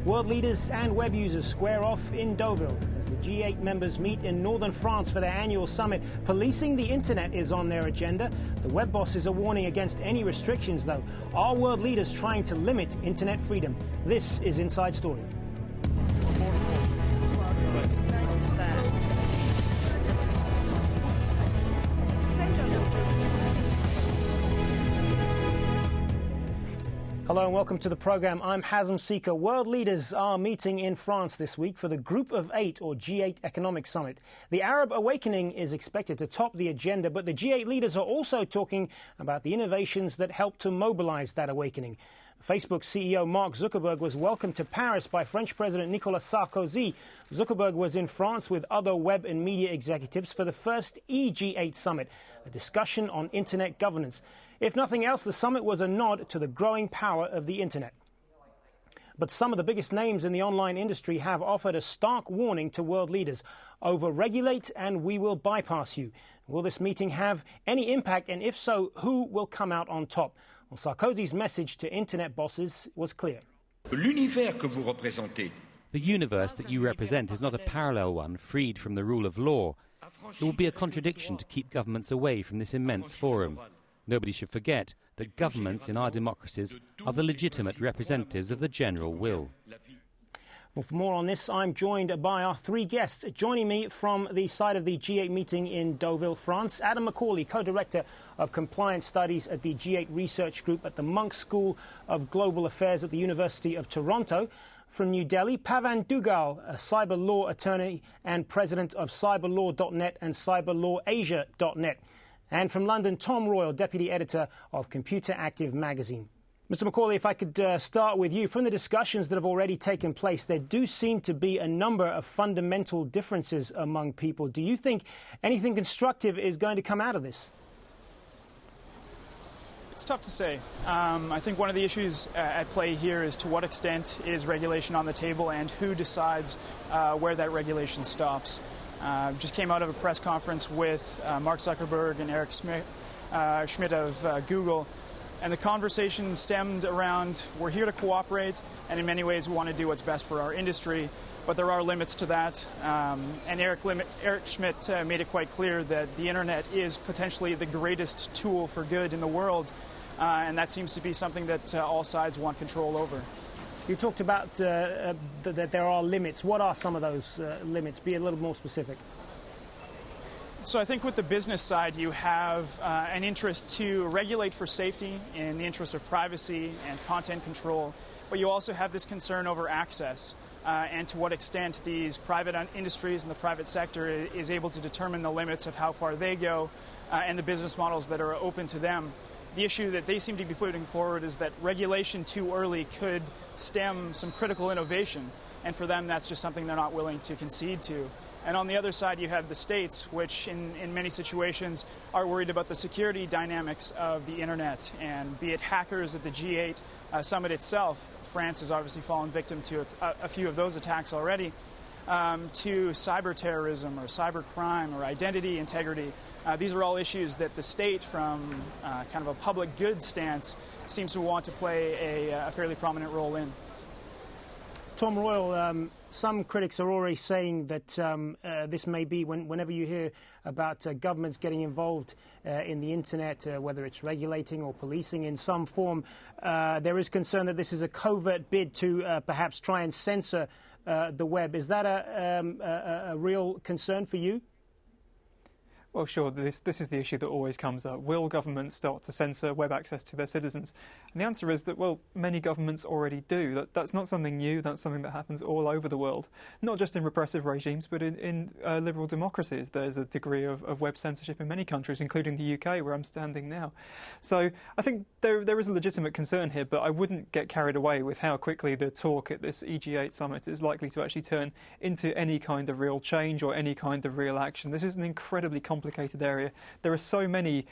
World leaders and web users square off in Deauville as the G8 members meet in northern France for their annual summit. Policing the internet is on their agenda. The web bosses are warning against any restrictions, though. Are world leaders trying to limit internet freedom? This is Inside Story. Hello and welcome to the program. I'm Hazem Seeker. World leaders are meeting in France this week for the Group of Eight, or G8 Economic Summit. The Arab awakening is expected to top the agenda, but the G8 leaders are also talking about the innovations that help to mobilize that awakening. Facebook CEO Mark Zuckerberg was welcomed to Paris by French President Nicolas Sarkozy. Zuckerberg was in France with other web and media executives for the first E-G8 summit, a discussion on internet governance. If nothing else, the summit was a nod to the growing power of the internet. But some of the biggest names in the online industry have offered a stark warning to world leaders: over-regulate and we will bypass you. Will this meeting have any impact, and if so, who will come out on top? Well, Sarkozy's message to internet bosses was clear. The universe that you represent is not a parallel one freed from the rule of law. It will be a contradiction to keep governments away from this immense forum. Nobody should forget that governments in our democracies are the legitimate representatives of the general will. Well, for more on this, I'm joined by our three guests. Joining me from the side of the G8 meeting in Deauville, France, Adam Macaulay, co-director of compliance studies at the G8 Research Group at the Monk School of Global Affairs at the University of Toronto. From New Delhi, Pavan Dugal, a cyber law attorney and president of cyberlaw.net and cyberlawasia.net. And from London, Tom Royal, deputy editor of Computer Active magazine. Mr. Macaulay, if I could start with you. From the discussions that have already taken place, there do seem to be a number of fundamental differences among people. Do you think anything constructive is going to come out of this? It's tough to say. I think one of the issues at play here is to what extent is regulation on the table and who decides where that regulation stops. Just came out of a press conference with Mark Zuckerberg and Eric Schmidt of Google, and the conversation stemmed around, we're here to cooperate, and in many ways we want to do what's best for our industry, but there are limits to that. And Eric Schmidt made it quite clear that the internet is potentially the greatest tool for good in the world, and that seems to be something that all sides want control over. You talked about that there are limits. What are some of those limits? Be a little more specific. So I think with the business side, you have an interest to regulate for safety in the interest of privacy and content control, but you also have this concern over access and to what extent these private industries and the private sector is able to determine the limits of how far they go and the business models that are open to them. The issue that they seem to be putting forward is that regulation too early could stem some critical innovation, and for them that's just something they're not willing to concede to. And on the other side you have the states, which in many situations are worried about the security dynamics of the internet, and be it hackers at the G8 summit itself. France has obviously fallen victim to a few of those attacks already, to cyber terrorism or cyber crime or identity integrity. These are all issues that the state, from kind of a public good stance, seems to want to play a fairly prominent role in. Tom Royal, some critics are already saying that this may be, whenever you hear about governments getting involved in the internet, whether it's regulating or policing in some form, there is concern that this is a covert bid to perhaps try and censor the web. Is that a real concern for you? Well, sure, this is the issue that always comes up. Will governments start to censor web access to their citizens? And the answer is that, well, many governments already do. That's not something new. That's something that happens all over the world, not just in repressive regimes, but in liberal democracies. There's a degree of web censorship in many countries, including the UK, where I'm standing now. So I think there is a legitimate concern here, but I wouldn't get carried away with how quickly the talk at this EG8 summit is likely to actually turn into any kind of real change or any kind of real action. This is an incredibly complicated area. There are so many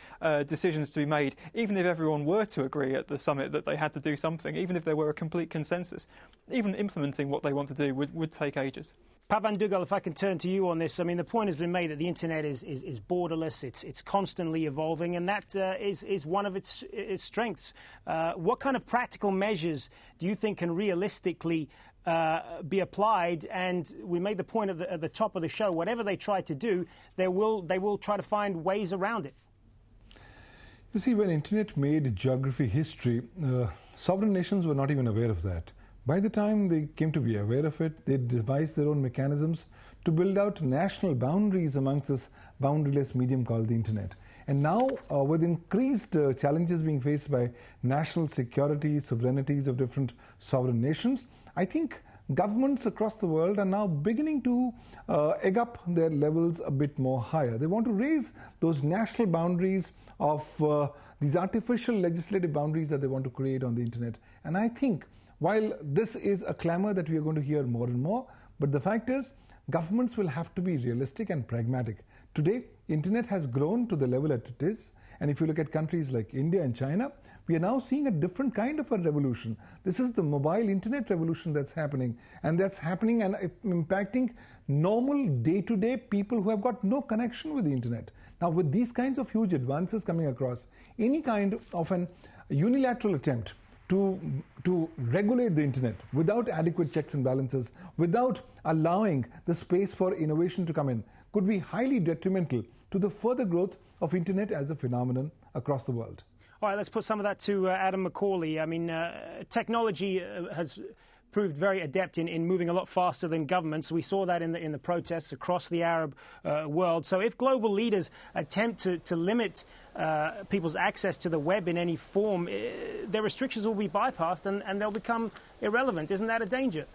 decisions to be made. Even if everyone were to agree at the summit that they had to do something, even if there were a complete consensus, even implementing what they want to do would take ages. Pavan Dugal, if I can turn to you on this, I mean, the point has been made that the internet is borderless, it's constantly evolving, and that is one of its strengths. What kind of practical measures do you think can realistically be applied, and we made the point at the top of the show, whatever they try to do, they will try to find ways around it. You see, when Internet made geography history, sovereign nations were not even aware of that. By the time they came to be aware of it, they devised their own mechanisms to build out national boundaries amongst this boundaryless medium called the Internet. And now, with increased challenges being faced by national security, sovereignties of different sovereign nations, I think governments across the world are now beginning to egg up their levels a bit more higher. They want to raise those national boundaries of these artificial legislative boundaries that they want to create on the Internet. And I think while this is a clamor that we are going to hear more and more, but the fact is governments will have to be realistic and pragmatic. Today, Internet has grown to the level that it is, and if you look at countries like India and China, we are now seeing a different kind of a revolution. This is the mobile Internet revolution that's happening, and that's happening and impacting normal day-to-day people who have got no connection with the Internet. Now, with these kinds of huge advances coming across, any kind of an unilateral attempt to regulate the Internet without adequate checks and balances, without allowing the space for innovation to come in, could be highly detrimental to the further growth of Internet as a phenomenon across the world. All right, let's put some of that to Adam McCauley. I mean, technology has proved very adept in moving a lot faster than governments. We saw that in the protests across the Arab world. So if global leaders attempt to limit people's access to the web in any form, their restrictions will be bypassed and they'll become irrelevant. Isn't that a danger?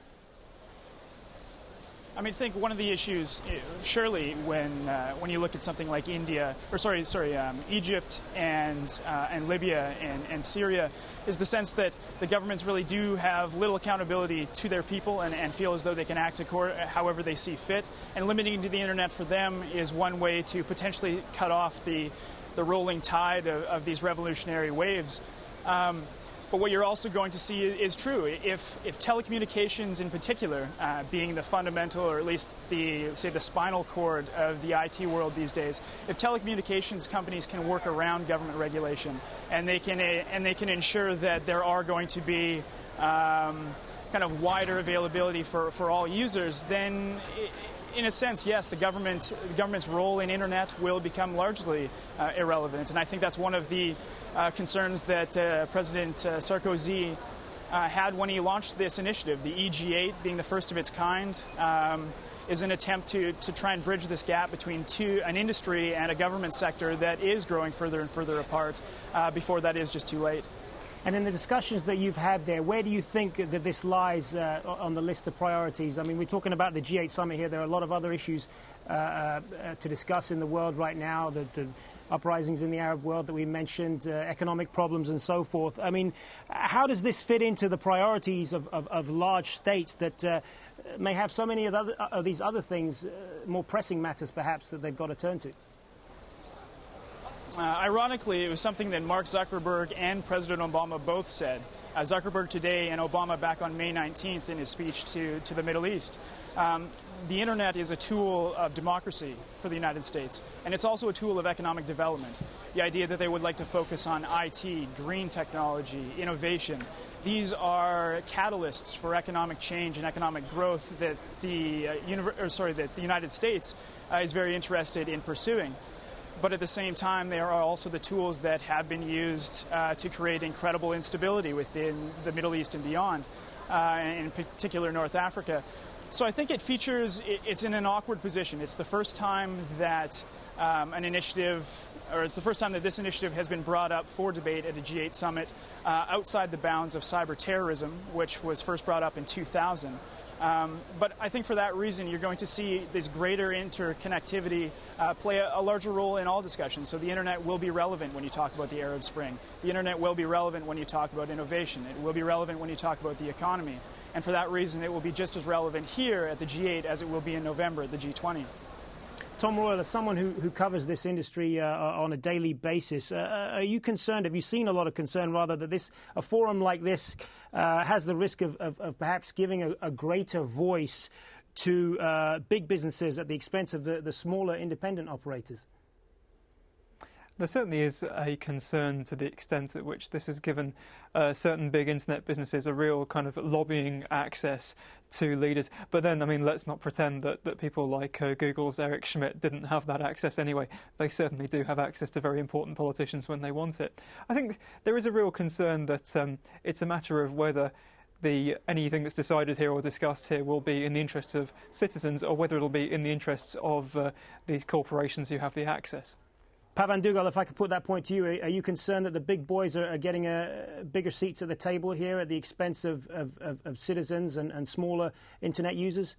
I mean, I think one of the issues, surely, when you look at something like Egypt and Libya and Syria, is the sense that the governments really do have little accountability to their people and feel as though they can act however they see fit. And limiting to the Internet for them is one way to potentially cut off the rolling tide of these revolutionary waves. But what you're also going to see is true. If telecommunications in particular, being the fundamental, or at least the spinal cord of the IT world these days, if telecommunications companies can work around government regulation and they can ensure that there are going to be kind of wider availability for all users, then in a sense, yes, the government's role in Internet will become largely irrelevant. And I think that's one of the concerns that President Sarkozy had when he launched this initiative. The E-G8, being the first of its kind, is an attempt to try and bridge this gap between an industry and a government sector that is growing further and further apart before that is just too late. And in the discussions that you've had there, where do you think that this lies on the list of priorities? I mean, we're talking about the G8 summit here. There are a lot of other issues to discuss in the world right now, the uprisings in the Arab world that we mentioned, economic problems and so forth. I mean, how does this fit into the priorities of large states that may have so many of these other things, more pressing matters perhaps, that they've got to turn to? Ironically, it was something that Mark Zuckerberg and President Obama both said. Zuckerberg today and Obama back on May 19th in his speech to the Middle East. The Internet is a tool of democracy for the United States, and it's also a tool of economic development. The idea that they would like to focus on IT, green technology, innovation, these are catalysts for economic change and economic growth that the United States is very interested in pursuing. But at the same time, there are also the tools that have been used to create incredible instability within the Middle East and beyond, in particular North Africa. So I think it's in an awkward position. It's the first time that it's the first time that this initiative has been brought up for debate at a G8 summit outside the bounds of cyber terrorism, which was first brought up in 2000. But I think for that reason, you're going to see this greater interconnectivity play a larger role in all discussions. So the Internet will be relevant when you talk about the Arab Spring. The Internet will be relevant when you talk about innovation. It will be relevant when you talk about the economy. And for that reason, it will be just as relevant here at the G8 as it will be in November at the G20. Tom Royal, as someone who covers this industry on a daily basis, are you concerned, have you seen a lot of concern rather, that a forum like this has the risk of perhaps giving a greater voice to big businesses at the expense of the smaller independent operators? There certainly is a concern to the extent at which this has given certain big internet businesses a real kind of lobbying access to leaders. But then, I mean, let's not pretend that people like Google's Eric Schmidt didn't have that access anyway. They certainly do have access to very important politicians when they want it. I think there is a real concern that it's a matter of whether anything that's decided here or discussed here will be in the interests of citizens or whether it'll be in the interests of these corporations who have the access. Pavan Dugal, if I could put that point to you, are you concerned that the big boys are getting bigger seats at the table here at the expense of citizens and smaller internet users?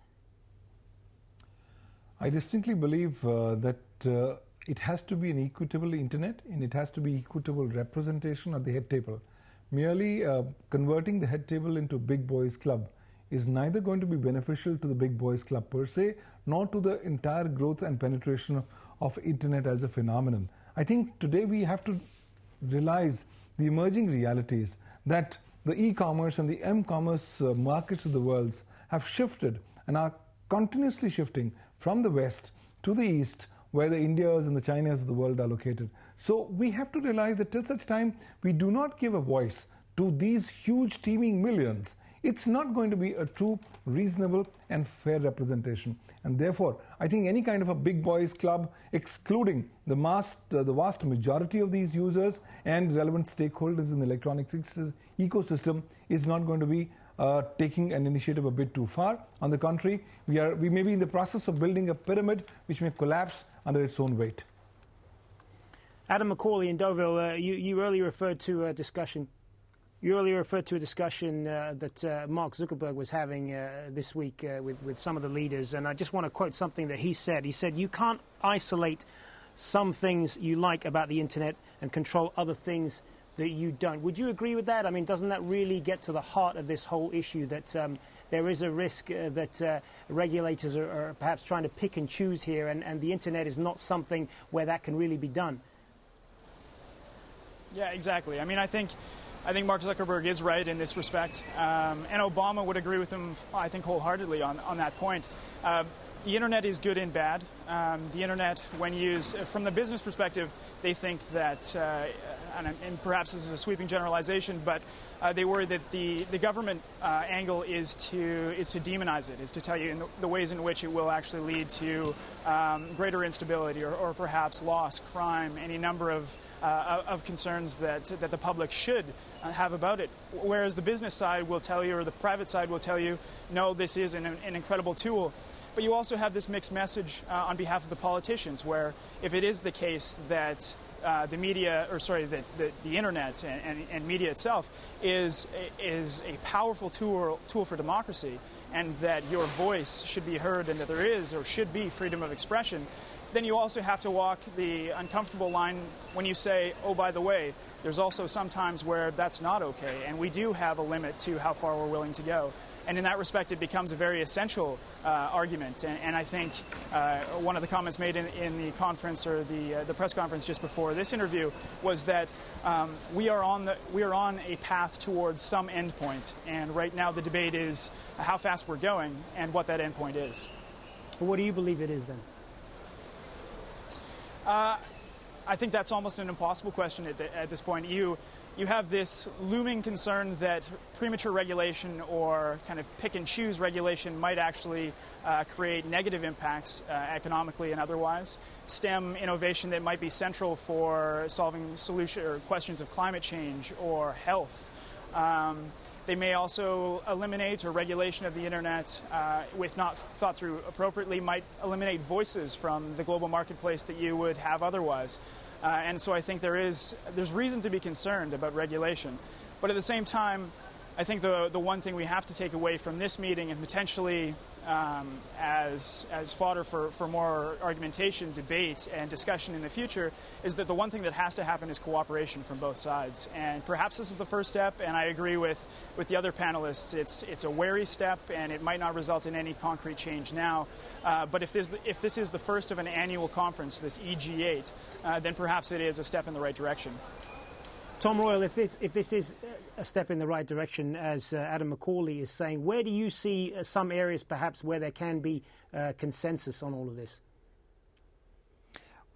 I distinctly believe that it has to be an equitable internet and it has to be equitable representation at the head table. Merely converting the head table into big boys club is neither going to be beneficial to the big boys club per se, nor to the entire growth and penetration of internet as a phenomenon. I think today we have to realize the emerging realities that the e-commerce and the m-commerce markets of the world have shifted and are continuously shifting from the west to the east, where the Indias and the Chinas of the world are located. So we have to realize that till such time we do not give a voice to these huge teeming millions, it's not going to be a true, reasonable and fair representation. And therefore, I think any kind of a big boys club, excluding the vast majority of these users and relevant stakeholders in the electronics ecosystem, is not going to be taking an initiative a bit too far. On the contrary, we may be in the process of building a pyramid which may collapse under its own weight. Adam Macaulay in Deauville, you earlier referred to a discussion. You earlier referred to a discussion that Mark Zuckerberg was having this week with some of the leaders, and I just want to quote something that he said. He said, "You can't isolate some things you like about the internet and control other things that you don't." Would you agree with that? I mean, doesn't that really get to the heart of this whole issue, that there is a risk that regulators are perhaps trying to pick and choose here, and the internet is not something where that can really be done? Yeah, exactly. I mean, I think Mark Zuckerberg is right in this respect, and Obama would agree with him, I think, wholeheartedly on that point. The internet is good and bad. The internet, when used from the business perspective, they think that, and perhaps this is a sweeping generalization, but they worry that the government angle is to demonize it, is to tell you in the ways in which it will actually lead to greater instability or perhaps loss, crime, any number of concerns that the public should have about it. Whereas the business side will tell you, or the private side will tell you, no, this is an incredible tool. But you also have this mixed message on behalf of the politicians, where if it is the case that the media, or sorry, the internet and media itself is a powerful tool for democracy, and that your voice should be heard, and that there is or should be freedom of expression, then you also have to walk the uncomfortable line when you say, oh, by the way, there's also some times where that's not okay, and we do have a limit to how far we're willing to go. And in that respect, it becomes a very essential argument. And I think one of the comments made in the conference, or the press conference just before this interview, was that we are on a path towards some endpoint. And right now, the debate is how fast we're going and what that endpoint is. What do you believe it is then? I think that's almost an impossible question at this point. You have this looming concern that premature regulation or kind of pick and choose regulation might actually create negative impacts economically and otherwise, stem innovation that might be central for solving solution or questions of climate change or health. They may also eliminate, or regulation of the internet, if not thought through appropriately, might eliminate voices from the global marketplace that you would have otherwise. And so I think there's reason to be concerned about regulation. But at the same time, I think the one thing we have to take away from this meeting, and potentially as fodder for more argumentation, debate, and discussion in the future, is that the one thing that has to happen is cooperation from both sides. And perhaps this is the first step, and I agree with the other panelists. It's a wary step, and it might not result in any concrete change now. But if this is the first of an annual conference, this E-G8, then perhaps it is a step in the right direction. Tom Royal, if this is a step in the right direction, as Adam Macaulay is saying, where do you see some areas perhaps where there can be consensus on all of this?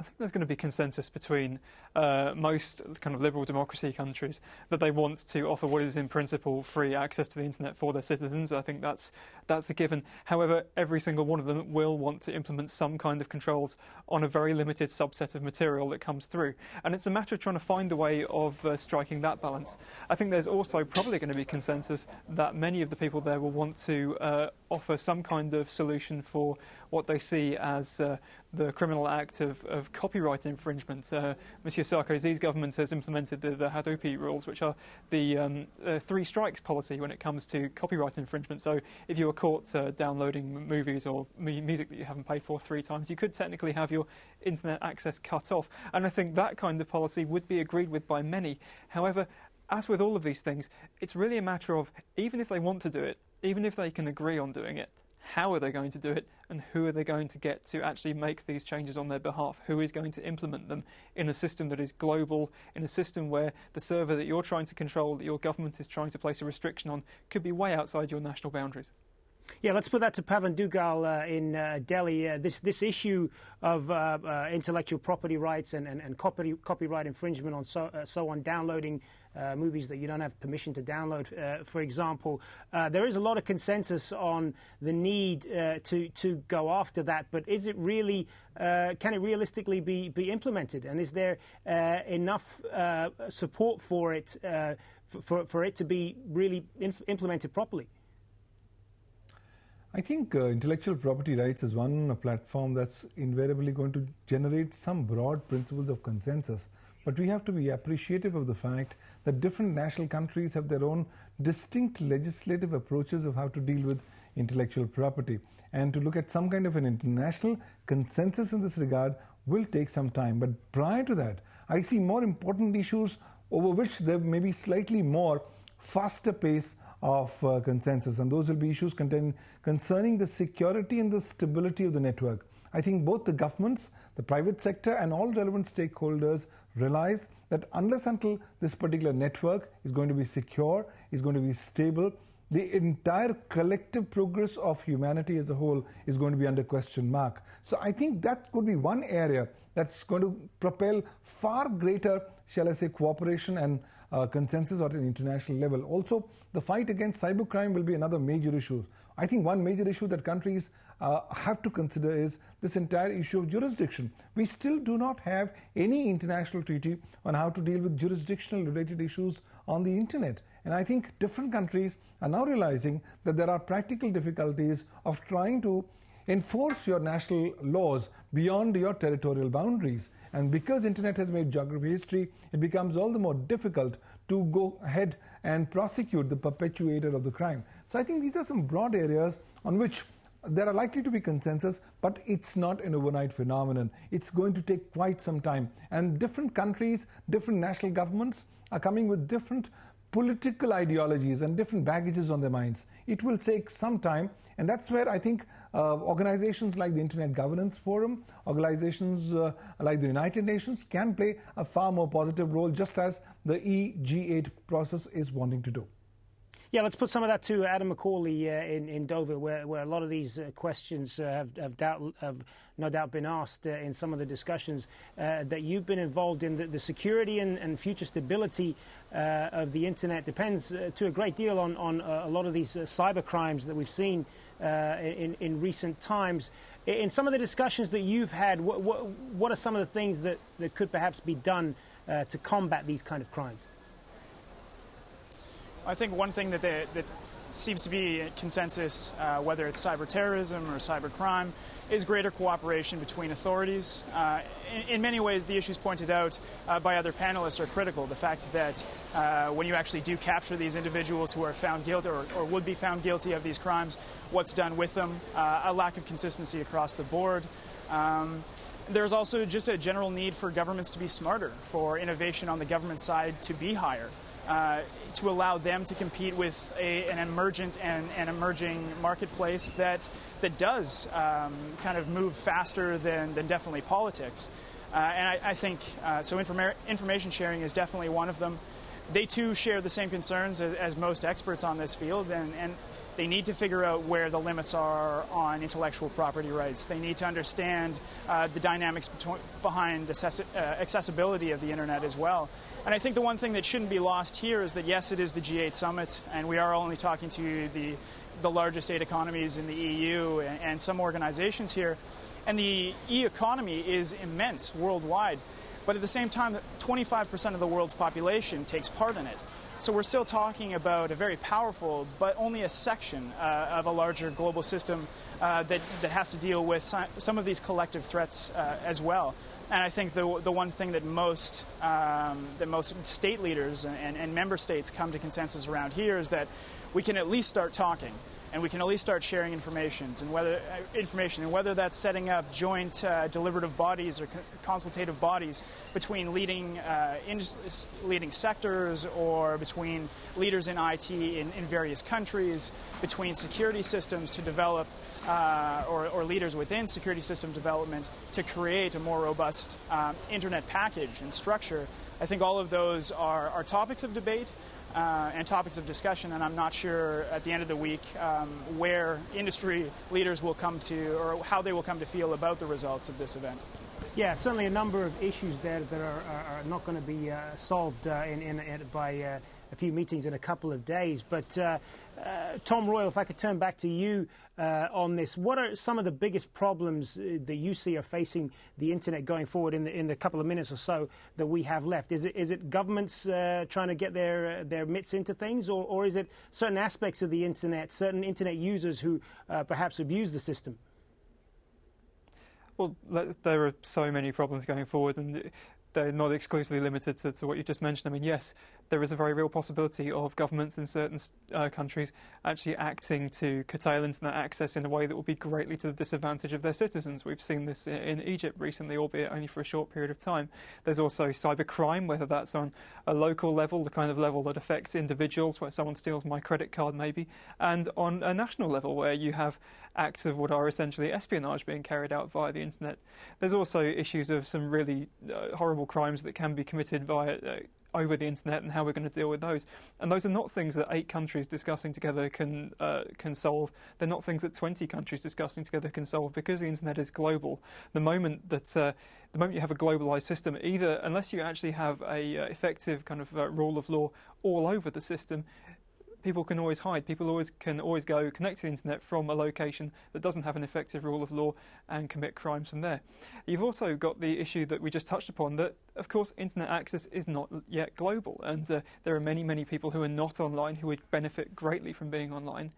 I think there's going to be consensus between most kind of liberal democracy countries that they want to offer what is in principle free access to the internet for their citizens. I think that's a given. However, every single one of them will want to implement some kind of controls on a very limited subset of material that comes through. And it's a matter of trying to find a way of striking that balance. I think there's also probably going to be consensus that many of the people there will want to offer some kind of solution for what they see as the criminal act of copyright infringement. Monsieur Sarkozy's government has implemented the Hadopi rules, which are the three strikes policy when it comes to copyright infringement. So if you were caught downloading movies or music that you haven't paid for 3 times, you could technically have your internet access cut off. And I think that kind of policy would be agreed with by many. However, as with all of these things, it's really a matter of, even if they want to do it, even if they can agree on doing it, how are they going to do it, and who are they going to get to actually make these changes on their behalf? Who is going to implement them in a system that is global, in a system where the server that you're trying to control, that your government is trying to place a restriction on, could be way outside your national boundaries? Yeah, let's put that to Pavan Dugal in Delhi. This issue of intellectual property rights and copyright infringement on so on downloading movies that you don't have permission to download, for example. There is a lot of consensus on the need to go after that, but is it really, can it realistically be implemented? And is there enough support for it, for it to be really implemented properly? I think intellectual property rights is one platform that's invariably going to generate some broad principles of consensus. But we have to be appreciative of the fact that different national countries have their own distinct legislative approaches of how to deal with intellectual property. And to look at some kind of an international consensus in this regard will take some time. But prior to that, I see more important issues over which there may be slightly more faster pace of consensus, and those will be issues concerning the security and the stability of the network. I think both the governments, the private sector, and all relevant stakeholders realize that unless until this particular network is going to be secure, is going to be stable, the entire collective progress of humanity as a whole is going to be under question mark. So I think that could be one area that's going to propel far greater, shall I say, cooperation and consensus at an international level. Also, the fight against cybercrime will be another major issue. I think one major issue that countries have to consider is this entire issue of jurisdiction. We still do not have any international treaty on how to deal with jurisdictional related issues on the internet. And I think different countries are now realizing that there are practical difficulties of trying to enforce your national laws beyond your territorial boundaries. And because internet has made geography history, it becomes all the more difficult to go ahead and prosecute the perpetuator of the crime. So I think these are some broad areas on which there are likely to be consensus, but it's not an overnight phenomenon. It's going to take quite some time. And different countries, different national governments are coming with different political ideologies and different baggages on their minds. It will take some time, and that's where I think organizations like the Internet Governance Forum, organizations like the United Nations can play a far more positive role, just as the E-G8 process is wanting to do. Yeah, let's put some of that to Adam McCauley in Deauville, where a lot of these questions have no doubt been asked in some of the discussions that you've been involved in. The security and future stability of the internet depends to a great deal on a lot of these cyber crimes that we've seen in recent times. In some of the discussions that you've had, what are some of the things that could perhaps be done to combat these kind of crimes? I think one thing that seems to be a consensus, whether it's cyber terrorism or cyber crime, is greater cooperation between authorities. In many ways, the issues pointed out by other panelists are critical. The fact that when you actually do capture these individuals who are found guilty or would be found guilty of these crimes, what's done with them, a lack of consistency across the board. There's also just a general need for governments to be smarter, for innovation on the government side to be higher. To allow them to compete with an emergent and emerging marketplace that does kind of move faster than definitely politics. And I think so information sharing is definitely one of them. They too share the same concerns as most experts on this field, and They need to figure out where the limits are on intellectual property rights. They need to understand the dynamics behind accessibility of the internet as well. And I think the one thing that shouldn't be lost here is that, yes, it is the G8 summit, and we are only talking to the largest 8 economies in the EU and some organizations here. And the e-economy is immense worldwide. But at the same time, 25% of the world's population takes part in it. So we're still talking about a very powerful, but only a section of a larger global system that has to deal with some of these collective threats as well. And I think the one thing that most state leaders and member states come to consensus around here is that we can at least start talking. And we can at least start sharing information, and whether that's setting up joint deliberative bodies or consultative bodies between leading sectors, or between leaders in IT in various countries, between security systems to develop, or leaders within security system development to create a more robust internet package and structure. I think all of those are topics of debate. And topics of discussion, and I'm not sure at the end of the week where industry leaders will come to, or how they will come to feel about the results of this event. Yeah, certainly a number of issues there that are not going to be solved by a few meetings in a couple of days. But Tom Royal, if I could turn back to you on this, what are some of the biggest problems that you see are facing the internet going forward in the couple of minutes or so that we have left? Is it governments trying to get their mitts into things, or is it certain aspects of the internet, certain internet users who perhaps abuse the system? Well, there are so many problems going forward, and they're not exclusively limited to what you just mentioned. I mean, yes, there is a very real possibility of governments in certain countries actually acting to curtail internet access in a way that will be greatly to the disadvantage of their citizens. We've seen this in Egypt recently, albeit only for a short period of time. There's also cybercrime, whether that's on a local level, the kind of level that affects individuals, where someone steals my credit card maybe, and on a national level, where you have acts of what are essentially espionage being carried out via the internet. There's also issues of some really horrible crimes that can be committed via over the internet, and how we're going to deal with those. And those are not things that 8 countries discussing together can solve. They're not things that 20 countries discussing together can solve, because the internet is global. The moment you have a globalised system, either unless you actually have a effective kind of rule of law all over the system, people can always hide. People can always go connect to the internet from a location that doesn't have an effective rule of law and commit crimes from there. You've also got the issue that we just touched upon, that of course internet access is not yet global, and there are many people who are not online who would benefit greatly from being online.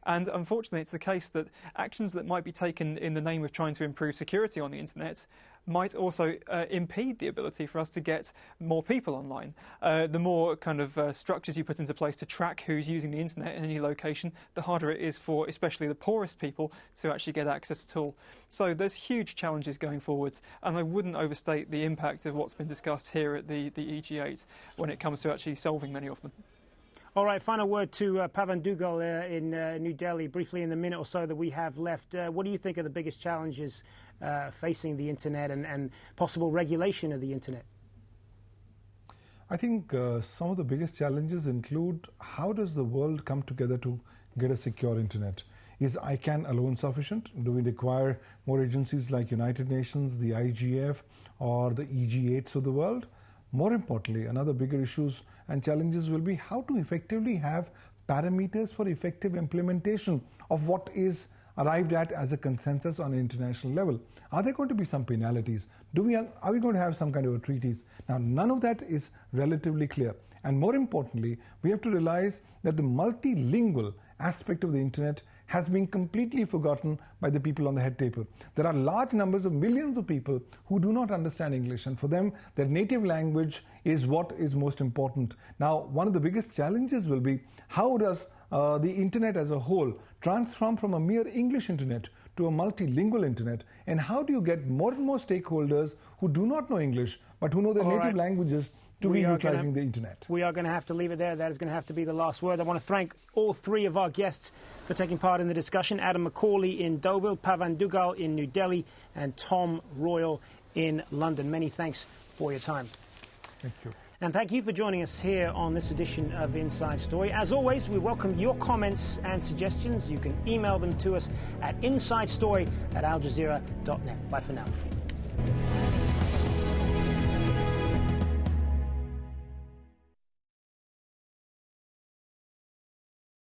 And unfortunately, it's the case that actions that might be taken in the name of trying to improve security on the internet might also impede the ability for us to get more people online. The more kind of structures you put into place to track who's using the internet in any location, the harder it is for especially the poorest people to actually get access at all. So there's huge challenges going forwards, and I wouldn't overstate the impact of what's been discussed here at the E-G8 when it comes to actually solving many of them. All right, final word to Pavan Dugal in New Delhi, briefly in the minute or so that we have left. What do you think are the biggest challenges facing the internet and possible regulation of the internet? I think some of the biggest challenges include, how does the world come together to get a secure internet? Is ICANN alone sufficient? Do we require more agencies like United Nations, the IGF, or the E-G8s of the world? More importantly, another bigger issues and challenges will be how to effectively have parameters for effective implementation of what is arrived at as a consensus on an international level. Are there going to be some penalties? Are we going to have some kind of a treaties? Now, none of that is relatively clear. And more importantly, we have to realize that the multilingual aspect of the internet has been completely forgotten by the people on the head table. There are large numbers of millions of people who do not understand English, and for them, their native language is what is most important. Now, one of the biggest challenges will be, how does the internet as a whole transform from a mere English internet to a multilingual internet, and how do you get more and more stakeholders who do not know English but who know their native languages to be utilizing the internet? We are going to have to leave it there. That is going to have to be the last word. I want to thank all 3 of our guests for taking part in the discussion: Adam McCauley in Deauville, Pavan Dugal in New Delhi, and Tom Royal in London. Many thanks for your time. Thank you. And thank you for joining us here on this edition of Inside Story. As always, we welcome your comments and suggestions. You can email them to us at insidestory@aljazeera.net. Bye for now.